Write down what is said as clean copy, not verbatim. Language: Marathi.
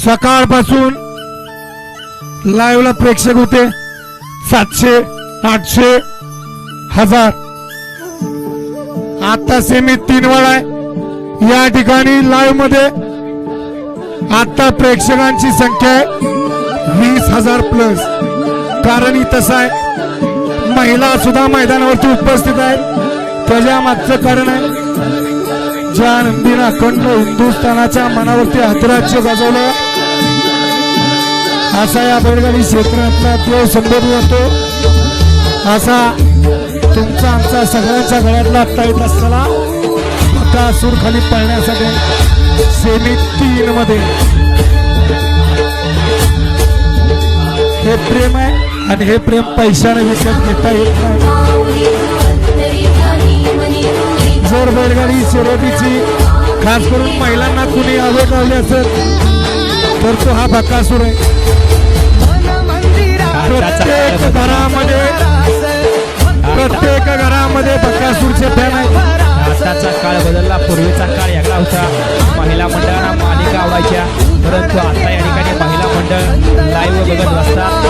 सकाळपासून लाईव्हला प्रेक्षक होते 700, 800, 1000. आता सेमी 3 वेळा आहे या ठिकाणी लाईव्ह मध्ये. आता प्रेक्षकांची संख्या आहे 20,000 प्लस. कारण ही तसं आहे, महिला सुद्धा मैदानावरती उपस्थित आहेत. त्याच्या मागचं कारण आहे ज्या नंदीनं अखंड हिंदुस्थानाच्या मनावरती अधिराज्य गाजवलं, असा या बैलगाडी क्षेत्रातला देव संबोधला जातो. असा तुमचा आमचा सगळ्यांच्या गळ्यातला ताईत असताना बकासूर खाली पळण्यासाठी सेमी 3 मध्ये हे प्रेम आहे. आणि हे प्रेम पैशाने विकत घेता येत नाही. जर बैलगाडी शर्यतीची खास करून महिलांना कुणी आवड लावली असेल तर तो हा बकासूर आहे. प्रत्येक घरामध्ये बकासूरचे फॅन आहेत. आताचा काळ बदलला, पूर्वीचा काळ वेगळा होता. महिला मंडळांना मालिका आवडायच्या, परंतु आता या ठिकाणी महिला मंडळ लाईव्ह बघत असतात.